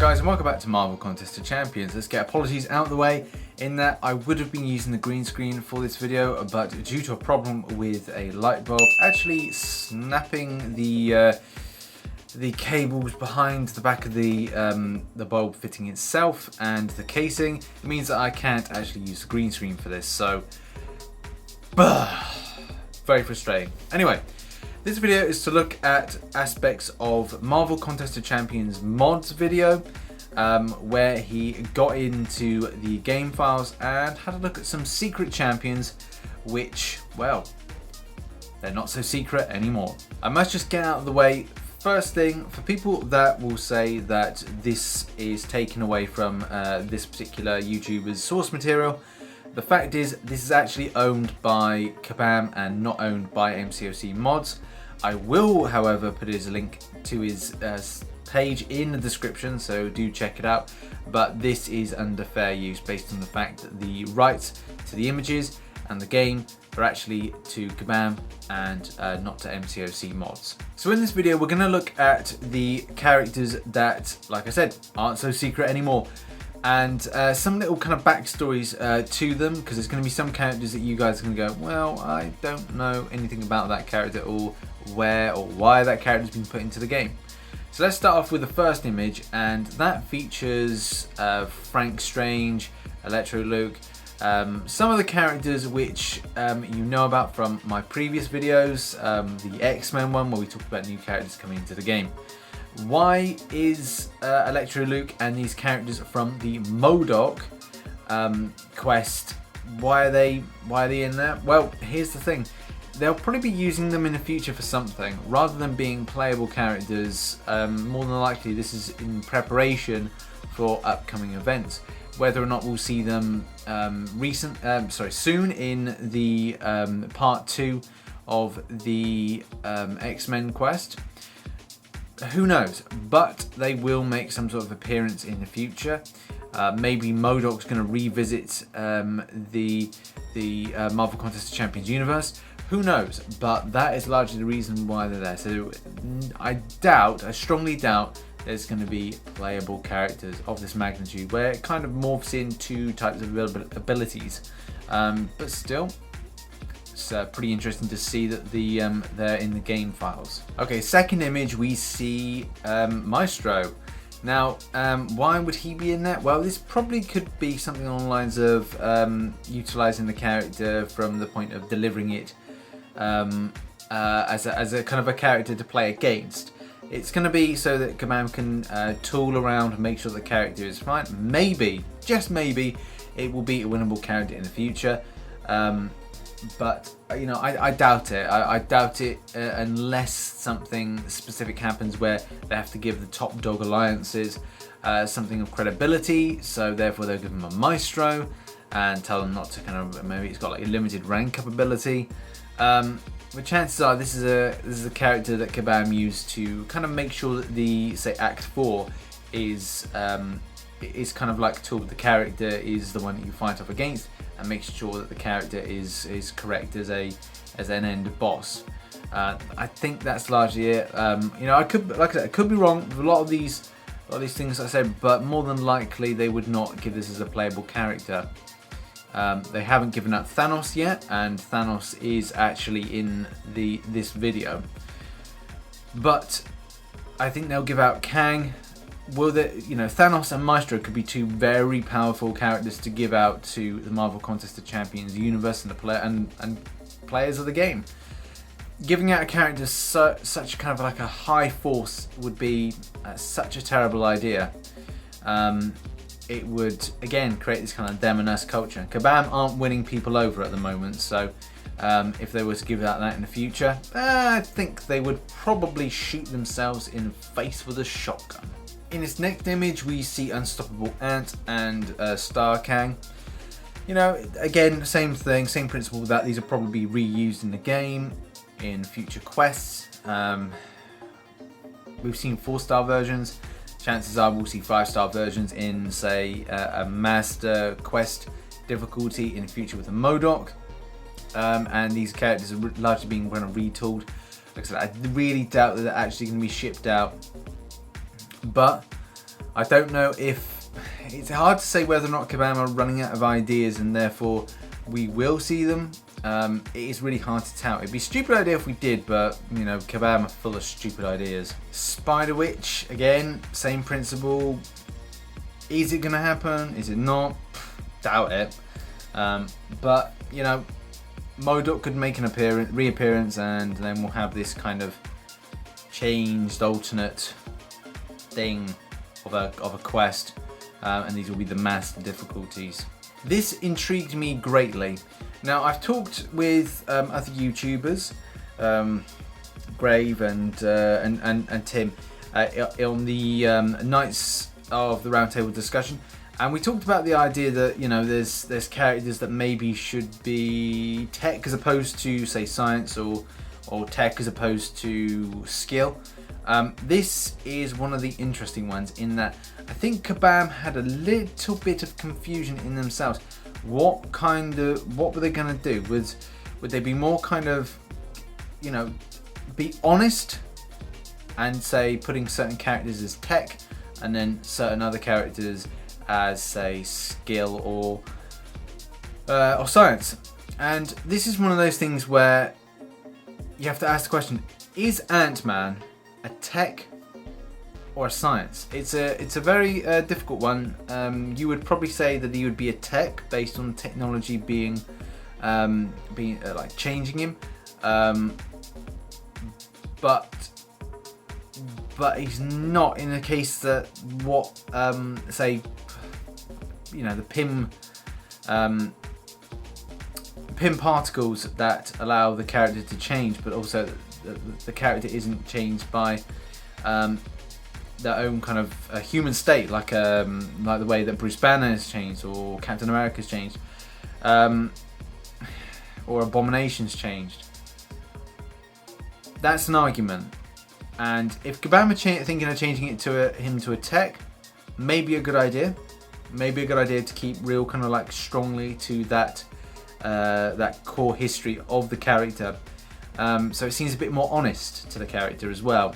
guys, and welcome back to Marvel Contest of Champions. Let's get apologies out of the way in that I would have been using the green screen for this video, but due to a problem with a light bulb actually snapping the cables behind the back of the bulb fitting itself and the casing, it means that I can't actually use the green screen for this, so very frustrating. Anyway, this video is to look at aspects of Marvel Contest of Champions mods video, where he got into the game files and had a look at some secret champions, which, well, they're not so secret anymore. I must just get out of the way. First thing, for people that will say that this is taken away from this particular YouTuber's source material, the fact is this is actually owned by Kabam and not owned by MCOC Mods. I will, however, put his link to his page in the description, so do check it out. But this is under fair use based on the fact that the rights to the images and the game are actually to Kabam and not to MCOC Mods. So in this video, we're going to look at the characters that, like I said, aren't so secret anymore. And some little kind of backstories to them, because there's going to be some characters that you guys are going to go, well, I don't know anything about that character or where or why that character's been put into the game. So let's start off with the first image, and that features Frank Strange, Electro Luke, some of the characters which you know about from my previous videos, the X-Men one where we talked about new characters coming into the game. Why is Electro Luke and these characters from the MODOK quest, why are they in there? Well, here's the thing. They'll probably be using them in the future for something, rather than being playable characters. More than likely, this is in preparation for upcoming events. Whether or not we'll see them soon in the part 2 of the X-Men quest, who knows? But they will make some sort of appearance in the future. Maybe MODOK's going to revisit the Marvel Contest of Champions universe. Who knows? But that is largely the reason why they're there. So I strongly doubt there's going to be playable characters of this magnitude, where it kind of morphs in two types of abilities. But still, it's pretty interesting to see that they're in the game files. Okay, second image, we see Maestro. Now, why would he be in that? Well, this probably could be something along the lines of utilizing the character from the point of delivering it as a kind of a character to play against. It's going to be so that Kabam can tool around and make sure the character is fine. Maybe, just maybe, it will be a winnable character in the future. But you know, I doubt it. I doubt it unless something specific happens where they have to give the top dog alliances something of credibility. So therefore, they'll give them a Maestro and tell them not to kind of, maybe it's got like a limited rank up ability. But chances are this is a character that Kabam used to kind of make sure that the, say, Act 4 is kind of like a tool. The character is the one that you fight off against, and make sure that the character is correct as an end boss. I think that's largely it. You know, I could, like I said, I could be wrong with a lot of these things I said, but more than likely they would not give this as a playable character. They haven't given up Thanos yet, and Thanos is actually in this video. But I think they'll give out Kang. Will they, you know, Thanos and Maestro could be two very powerful characters to give out to the Marvel Contest of Champions universe and the players of the game. Giving out a character such kind of like a high force would be such a terrible idea. It would, again, create this kind of them and us culture. Kabam aren't winning people over at the moment, so if they were to give out that in the future, I think they would probably shoot themselves in the face with a shotgun. In this next image, we see Unstoppable Ant and Star Kang. You know, again, same thing, same principle with that. These will probably be reused in the game, in future quests. We've seen 4-star versions. Chances are we'll see 5-star versions in, say, a Master quest difficulty in the future with a MODOK. And these characters are largely being kind of retooled. Like I said, I really doubt that they're actually going to be shipped out. But I don't know if... It's hard to say whether or not Kabam are running out of ideas and therefore we will see them. It is really hard to tell. It'd be a stupid idea if we did, but you know, Kabam are full of stupid ideas. Spider Witch, again, same principle. Is it going to happen? Is it not? Doubt it. But you know, MODOK could make an reappearance, and then we'll have this kind of changed alternate thing of a quest, and these will be the master difficulties. This intrigued me greatly. Now, I've talked with other YouTubers, Grave and Tim, on the nights of the roundtable discussion, and we talked about the idea that, you know, there's characters that maybe should be tech as opposed to, say, science, or tech as opposed to skill. This is one of the interesting ones in that I think Kabam had a little bit of confusion in themselves. What were they going to do? Would they be more kind of, you know, be honest and say putting certain characters as tech and then certain other characters as, say, skill or science? And this is one of those things where you have to ask the question: is Ant-Man a tech or a science? It's a very difficult one. You would probably say that he would be a tech based on technology being like changing him, but he's not in a case that what say, you know, the PIM particles that allow the character to change, but also the character isn't changed by their own kind of human state, like the way that Bruce Banner has changed, or Captain America's changed, or Abomination's changed. That's an argument, and if Kabam are thinking of changing it to him to a tech, maybe a good idea. Maybe a good idea to keep real kind of like strongly to that core history of the character. So it seems a bit more honest to the character as well.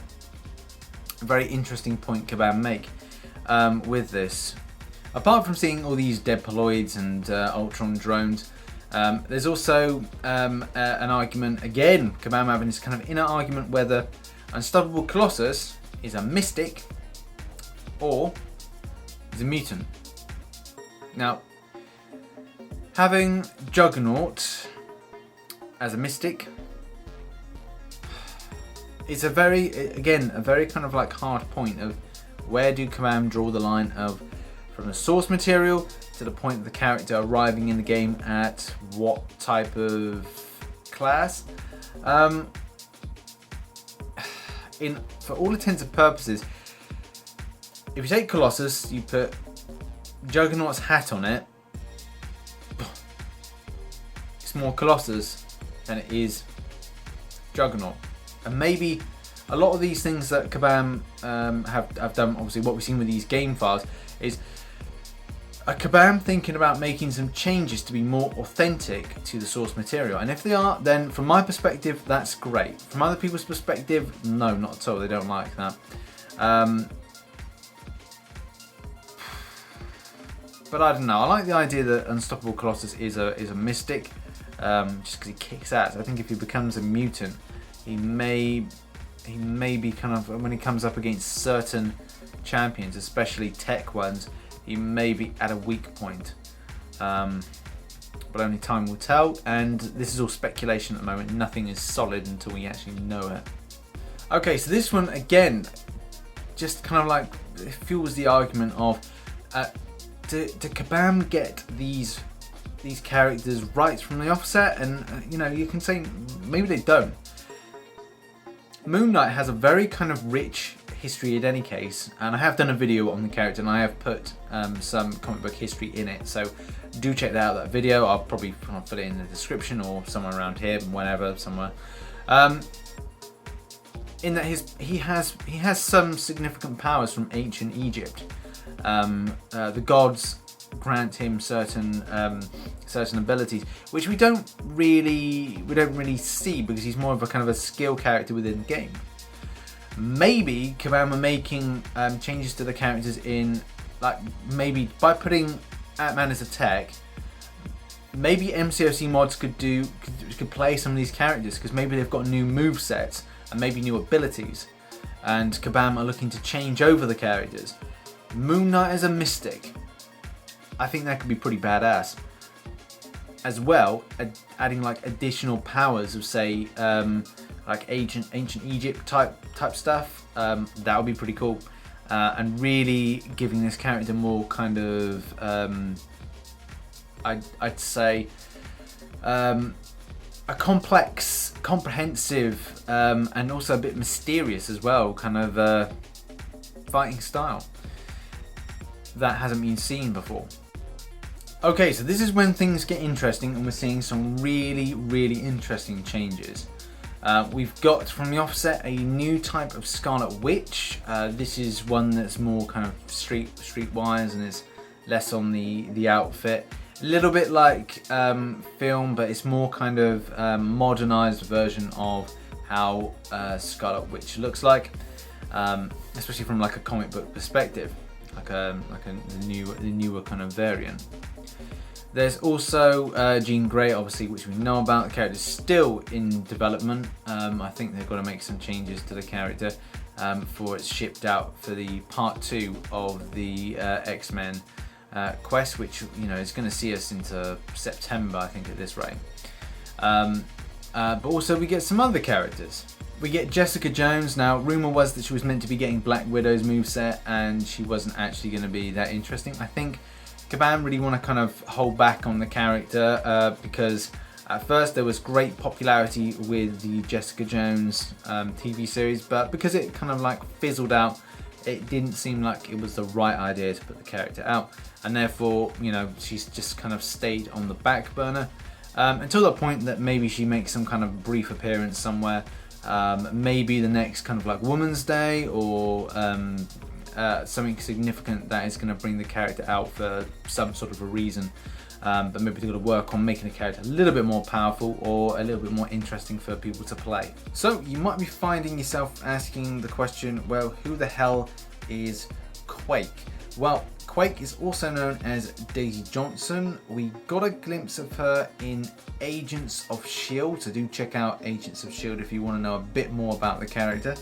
A very interesting point Kabam make with this. Apart from seeing all these Deploids and Ultron drones, there's also an argument, again, Kabam having this kind of inner argument whether Unstoppable Colossus is a mystic or is a mutant. Now, having Juggernaut as a mystic is a very kind of like hard point of where do Kabam draw the line of from the source material to the point of the character arriving in the game at what type of class. For all intents and purposes, if you take Colossus, you put Juggernaut's hat on it, it's more Colossus than it is Juggernaut. And maybe a lot of these things that Kabam have done, obviously what we've seen with these game files, is a Kabam thinking about making some changes to be more authentic to the source material. And if they are, then from my perspective, that's great. From other people's perspective, no, not at all. They don't like that. But I don't know. I like the idea that Unstoppable Colossus is a mystic, just because he kicks ass. I think if he becomes a mutant, he may be kind of, when he comes up against certain champions, especially tech ones, he may be at a weak point. But only time will tell, and this is all speculation at the moment. Nothing is solid until we actually know it. Okay, so this one again, just kind of like it fuels the argument of do Kabam get these characters right from the offset? And you know, you can say maybe they don't. Moon Knight has a very kind of rich history in any case, and I have done a video on the character and I have put some comic book history in it, so do check that video. I'll probably put it in the description or somewhere around here, whenever, somewhere. In that he has some significant powers from ancient Egypt. The gods grant him certain abilities, which we don't really see, because he's more of a kind of a skill character within the game. Maybe Kabam are making changes to the characters in, like, maybe by putting Ant-Man as a tech, maybe MCOC mods could play some of these characters, because maybe they've got new move sets and maybe new abilities, and Kabam are looking to change over the characters. Moon Knight as a mystic, I think that could be pretty badass. As well, adding like additional powers of, say, like ancient Egypt type stuff, that would be pretty cool, and really giving this character more kind of, I'd say, a complex, comprehensive, and also a bit mysterious as well, kind of fighting style that hasn't been seen before. Okay, so this is when things get interesting, and we're seeing some really, really interesting changes. We've got from the offset a new type of Scarlet Witch. This is one that's more kind of streetwise and is less on the outfit. A little bit like film, but it's more kind of modernized version of how Scarlet Witch looks like, especially from like a comic book perspective, like a newer kind of variant. There's also Jean Grey, obviously, which we know about. The character's still in development. I think they've got to make some changes to the character before it's shipped out for the part 2 of the X-Men quest, which, you know, is going to see us into September, I think, at this rate. But also we get some other characters. We get Jessica Jones. Now, rumour was that she was meant to be getting Black Widow's moveset, and she wasn't actually going to be that interesting. I think Kabam really want to kind of hold back on the character because at first there was great popularity with the Jessica Jones TV series, but because it kind of like fizzled out, it didn't seem like it was the right idea to put the character out, and therefore, you know, she's just kind of stayed on the back burner until the point that maybe she makes some kind of brief appearance somewhere, maybe the next kind of like Women's Day, or something significant that is going to bring the character out for some sort of a reason, but maybe they're going to work on making the character a little bit more powerful or a little bit more interesting for people to play. So you might be finding yourself asking the question, well, who the hell is Quake? Well, Quake is also known as Daisy Johnson. We got a glimpse of her in Agents of S.H.I.E.L.D., so do check out Agents of S.H.I.E.L.D. if you want to know a bit more about the character.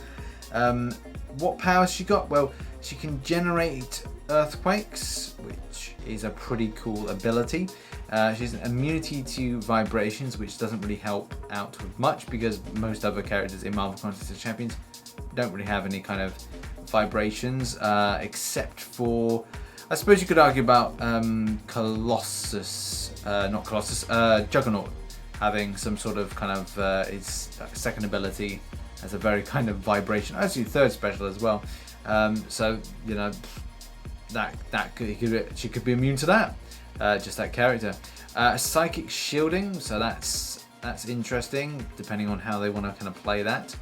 What powers she got? Well, she can generate earthquakes, which is a pretty cool ability. She has an immunity to vibrations, which doesn't really help out with much because most other characters in Marvel Contest of Champions don't really have any kind of vibrations, except for, I suppose you could argue about Juggernaut having some sort of kind of its second ability as a very kind of vibration, actually third special as well. So, you know, she could be immune to that, just that character. Psychic shielding, so that's interesting, depending on how they want to kind of play that.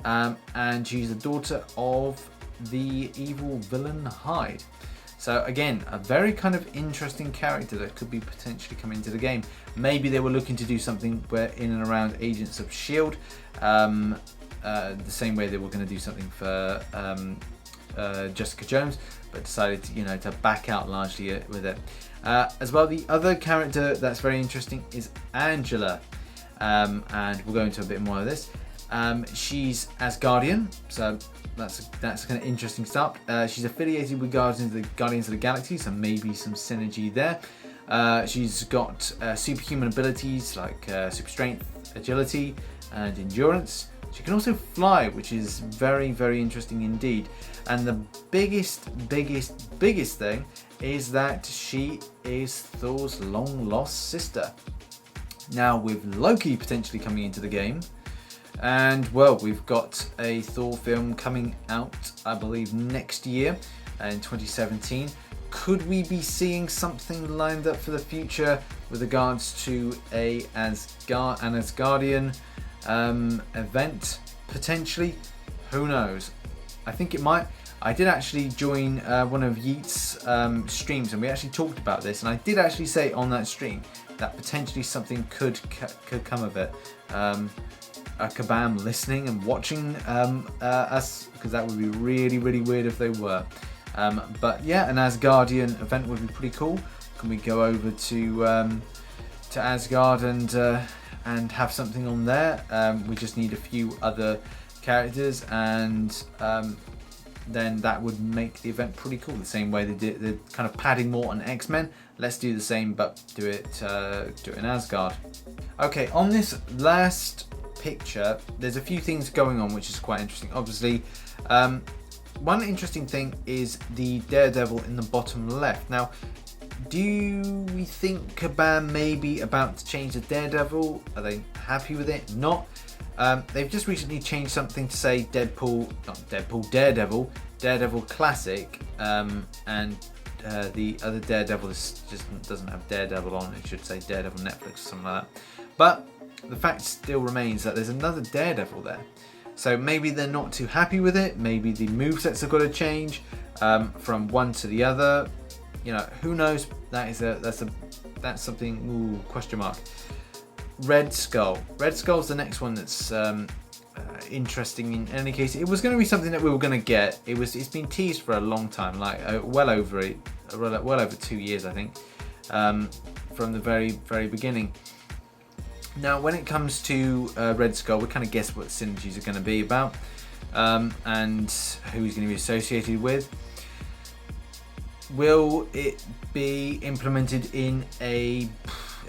And she's the daughter of the evil villain Hyde. So again, a very kind of interesting character that could be potentially coming into the game. Maybe they were looking to do something where in and around Agents of S.H.I.E.L.D., the same way they were going to do something for Jessica Jones, but decided to, you know, to back out largely with it. As well, the other character that's very interesting is Angela, and we'll go into a bit more of this. She's Asgardian, so that's kind of interesting stuff. She's affiliated with Guardians of the Galaxy, so maybe some synergy there. She's got superhuman abilities like super strength, agility, and endurance. She can also fly, which is very, very interesting indeed. And the biggest thing is that she is Thor's long-lost sister. Now, with Loki potentially coming into the game, and well, we've got a Thor film coming out, I believe, next year in 2017. Could we be seeing something lined up for the future with regards to an Asgardian event, potentially? Who knows? I think it might. I did actually join one of Yeet's streams, and we actually talked about this, and I did actually say on that stream that potentially something could come of it. A Kabam listening and watching us, because that would be really, really weird if they were. But yeah, an Asgardian event would be pretty cool. Can we go over to Asgard and have something on there? We just need a few other characters, and then that would make the event pretty cool. The same way they did, they're kind of padding more on X-Men. Let's do the same, but do it in Asgard. Okay, on this last picture, there's a few things going on which is quite interesting. Obviously, one interesting thing is the Daredevil in the bottom left. Now, do we think Kabam may be about to change the Daredevil? Are they happy with it? Not. They've just recently changed something to say Daredevil Classic, and the other Daredevil just doesn't have Daredevil on. It should say Daredevil Netflix or something like that. But the fact still remains that there's another Daredevil there. So maybe they're not too happy with it. Maybe the movesets have got to change from one to the other. You know, who knows? That's something. Ooh, question mark. Red Skull. Red Skull's the next one that's interesting. In any case, it was going to be something that we were going to get. It's been teased for a long time, like well over 2 years, I think, from the very beginning. Now, when it comes to Red Skull, we kind of guess what synergies are going to be about, and who he's going to be associated with. Will it be implemented in a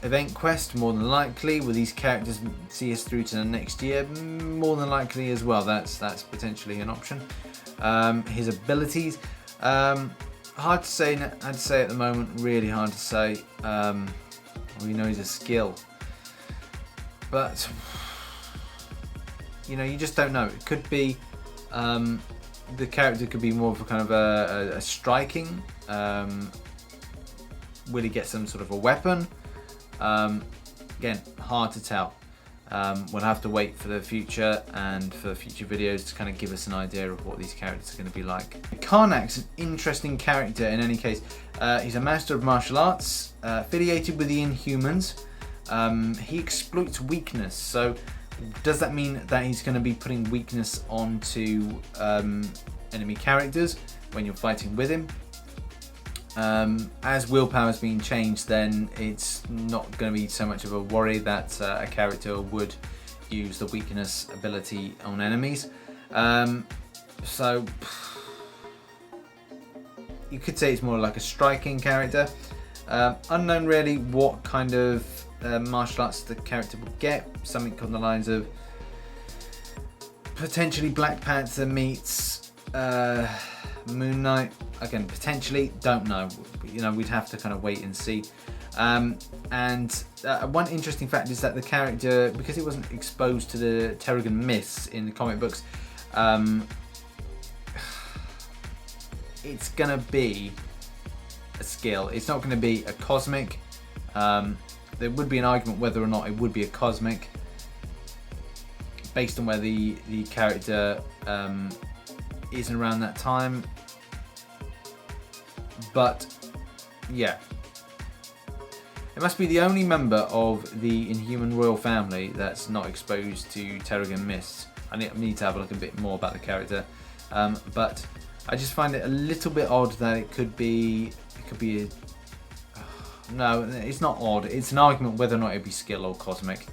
event quest? More than likely. Will these characters see us through to the next year? More than likely as well. That's potentially an option. His abilities, hard to say. I'd say at the moment, really hard to say. We know he's a skill, but you know, you just don't know. It could be the character could be more of a kind of a striking. Will he get some sort of a weapon? Again, hard to tell. We'll have to wait for the future and for future videos to kind of give us an idea of what these characters are going to be like. Carnac's an interesting character in any case. He's a master of martial arts, affiliated with the Inhumans. He exploits weakness, so does that mean that he's going to be putting weakness onto enemy characters when you're fighting with him? As willpower is being changed, then it's not going to be so much of a worry that a character would use the weakness ability on enemies. So you could say it's more like a striking character. Unknown really what kind of martial arts the character will get. Something on the lines of potentially Black Panther meets Moon Knight. Again, potentially, don't know. You know, we'd have to kind of wait and see. And one interesting fact is that the character, because it wasn't exposed to the Terrigen Mists in the comic books, it's gonna be a skill. It's not gonna be a cosmic. There would be an argument whether or not it would be a cosmic, based on where the character is around that time. But yeah, it must be the only member of the Inhuman royal family that's not exposed to Terrigen Mists. I need to have a look a bit more about the character, but I just find it a little bit odd that it could be a, no, it's not odd. It's an argument whether or not it'd be skill or cosmic.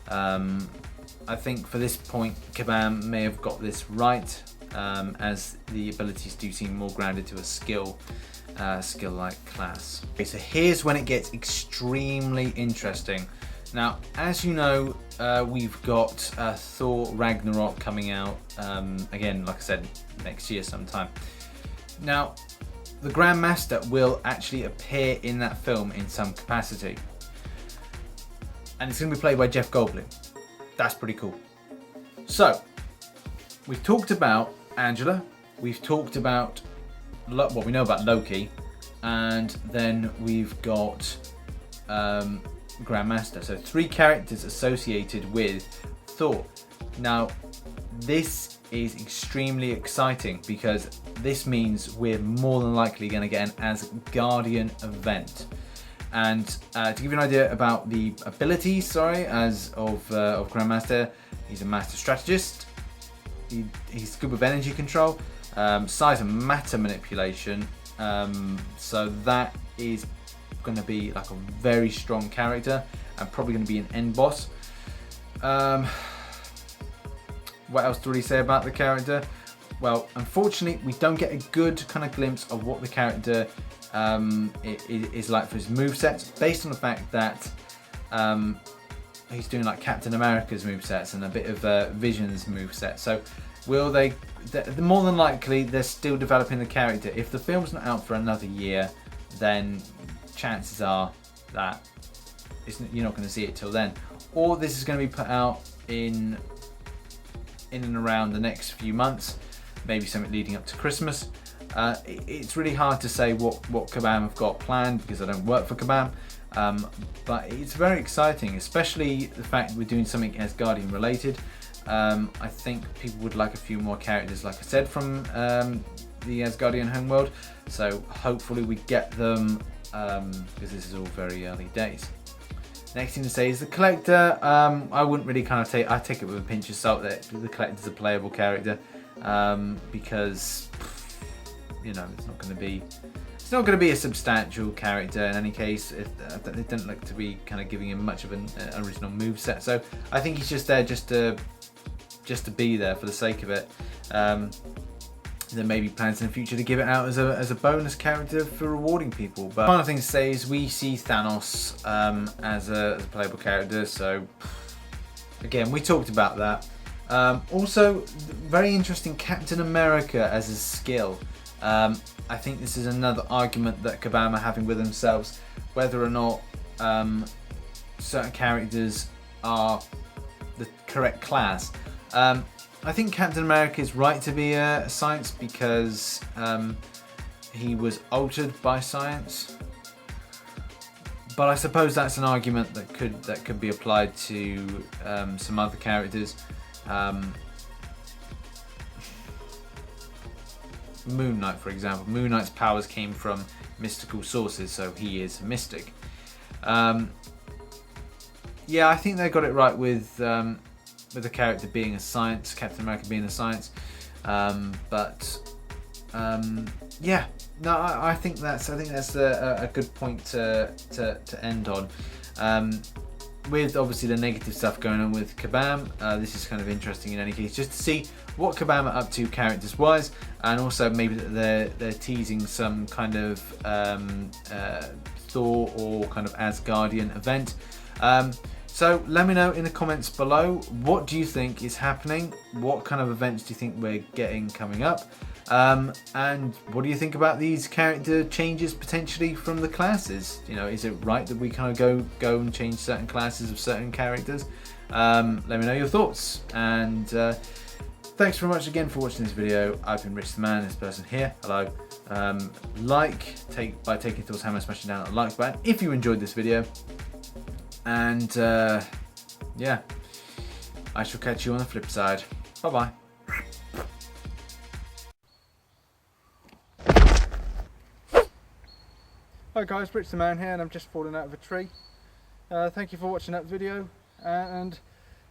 I think for this point, Kabam may have got this right, as the abilities do seem more grounded to a skill-like class. Okay, so here's when it gets extremely interesting. Now, as you know, we've got Thor Ragnarok coming out, again, like I said, next year sometime. Now, the Grand Master will actually appear in that film in some capacity. And it's going to be played by Jeff Goldblum. That's pretty cool. So, we've talked about Angela, we've talked about what we know about Loki, and then we've got Grandmaster. So 3 characters associated with Thor. Now, this is extremely exciting because this means we're more than likely going to get an Asgardian event. And to give you an idea about the abilities, of Grandmaster, he's a master strategist. He's good with energy control, size and matter manipulation. So that is going to be like a very strong character and probably going to be an end boss. What else to really say about the character? Well, unfortunately, we don't get a good kind of glimpse of what the character is like for his movesets, based on the fact that he's doing like Captain America's movesets and a bit of Vision's moveset. So will they? More than likely, they're still developing the character. If the film's not out for another year, then chances are that you're not going to see it till then. Or this is going to be put out in and around the next few months, maybe something leading up to Christmas. It's really hard to say what Kabam have got planned because I don't work for Kabam, but it's very exciting, especially the fact that we're doing something Asgardian related. I think people would like a few more characters, like I said, from the Asgardian homeworld, so hopefully we get them because this is all very early days. Next thing to say is the collector. I wouldn't really kind of I take it with a pinch of salt that the collector's a playable character, because it's not going to be a substantial character in any case. They don't look to be kind of giving him much of an original moveset, so I think he's just there just to be there for the sake of it. There may be plans in the future to give it out as a bonus character for rewarding people. But final thing to say is we see Thanos as a playable character. So again, we talked about that. Also, very interesting, Captain America as a skill. I think this is another argument that Kabam are having with themselves, whether or not certain characters are the correct class. I think Captain America is right to be a science because he was altered by science. But I suppose that's an argument that could be applied to some other characters. Moon Knight, for example. Moon Knight's powers came from mystical sources, so he is mystic. Yeah, I think they got it right with the character being a science, Captain America being a science. Yeah, no, I think that's a good point to end on. With obviously the negative stuff going on with Kabam, this is kind of interesting in any case, just to see what Kabam are up to characters wise, and also maybe that they're teasing some kind of Thor or kind of Asgardian event. So let me know in the comments below, what do you think is happening? What kind of events do you think we're getting coming up? And what do you think about these character changes potentially from the classes? Is it right that we kind of go and change certain classes of certain characters? Let me know your thoughts. And thanks very much again for watching this video. I've been RichTheMan, this person here. Hello. By taking thoughts, hammer, smashing down that like button if you enjoyed this video. And yeah, I shall catch you on the flip side. Bye bye. Hi guys, RichTheMan here, and I'm just falling out of a tree. Thank you for watching that video, and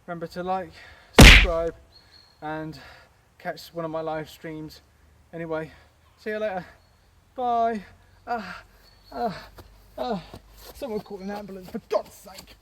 remember to like, subscribe, and catch one of my live streams. Anyway, see you later. Bye. Someone call an ambulance, for God's sake.